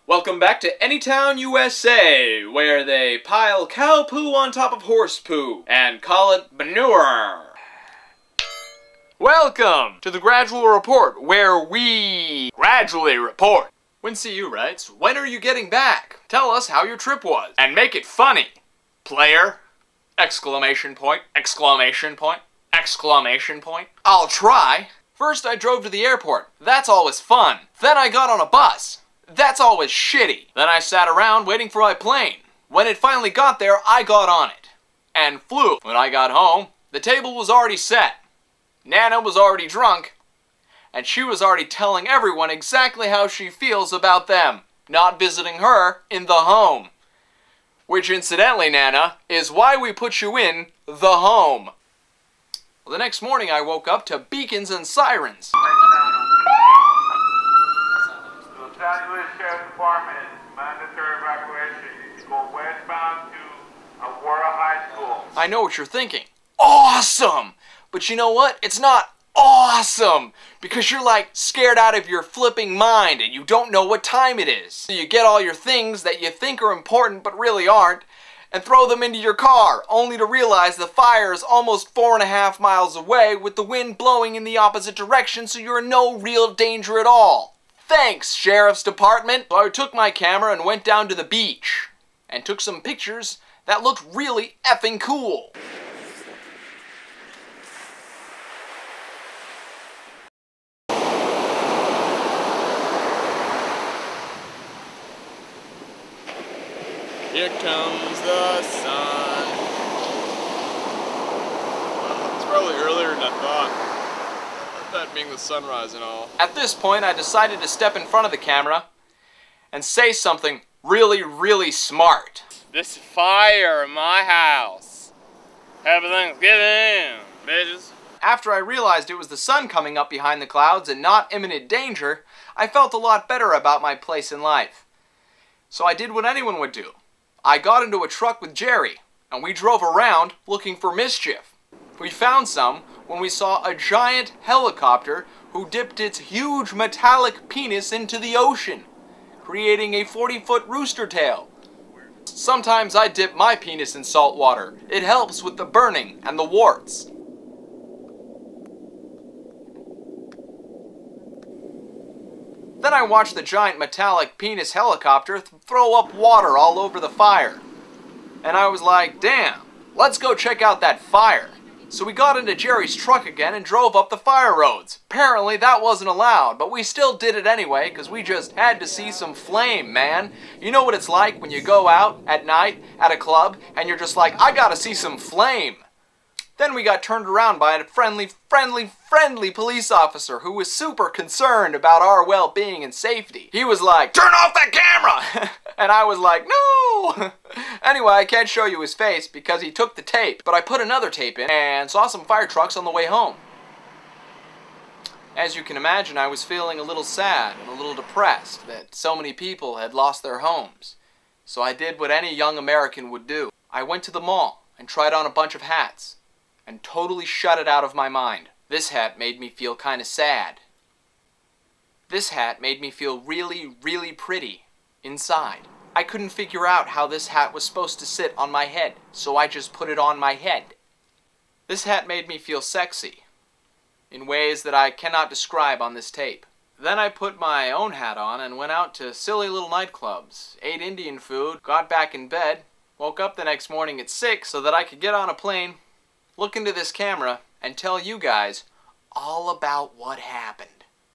Welcome back to Anytown, USA, where they pile cow poo on top of horse poo and call it manure. Welcome to the Gradual Report, where we gradually report. WinCU writes, when are you getting back? Tell us how your trip was, and make it funny. Player! Exclamation point, exclamation point, exclamation point. I'll try. First I drove to the airport. That's always fun. Then I got on a bus. That's always shitty. Then I sat around waiting for my plane. When it finally got there, I got on it. And flew. When I got home, the table was already set. Nana was already drunk. And she was already telling everyone exactly how she feels about them not visiting her in the home. Which incidentally, Nana, is why we put you in the home. Well, the next morning I woke up to beacons and sirens. San Luis Sheriff's Department is mandatory evacuation. You go westbound to Aurora High School. I know what you're thinking. Awesome! But you know what? It's not awesome! Because you're like scared out of your flipping mind and you don't know what time it is. So you get all your things that you think are important but really aren't and throw them into your car, only to realize the fire is almost 4.5 miles away with the wind blowing in the opposite direction, so you're in no real danger at all. Thanks, Sheriff's Department! So I took my camera and went down to the beach and took some pictures that looked really effing cool. Here comes the sun. It's probably earlier than I thought. That being the sunrise and all. At this point, I decided to step in front of the camera and say something really, really smart. This fire in my house. Happy Thanksgiving, bitches. After I realized it was the sun coming up behind the clouds and not imminent danger, I felt a lot better about my place in life. So I did what anyone would do. I got into a truck with Jerry, and we drove around looking for mischief. We found some when we saw a giant helicopter who dipped its huge metallic penis into the ocean, creating a 40-foot rooster tail. Sometimes I dip my penis in salt water. It helps with the burning and the warts. Then I watched the giant metallic penis helicopter throw up water all over the fire. And I was like, damn, let's go check out that fire. So we got into Jerry's truck again and drove up the fire roads. Apparently that wasn't allowed, but we still did it anyway because we just had to see some flame, man. You know what it's like when you go out at night at a club and you're just like, I gotta see some flame. Then we got turned around by a friendly police officer who was super concerned about our well-being and safety. He was like, turn off that camera! And I was like, no! Anyway, I can't show you his face because he took the tape, but I put another tape in and saw some fire trucks on the way home. As you can imagine, I was feeling a little sad and a little depressed that so many people had lost their homes. So I did what any young American would do. I went to the mall and tried on a bunch of hats and totally shut it out of my mind. This hat made me feel kind of sad. This hat made me feel really, really pretty inside. I couldn't figure out how this hat was supposed to sit on my head, so I just put it on my head. This hat made me feel sexy in ways that I cannot describe on this tape. Then I put my own hat on and went out to silly little nightclubs, ate Indian food, got back in bed, woke up the next morning at 6 so that I could get on a plane, look into this camera, and tell you guys all about what happened.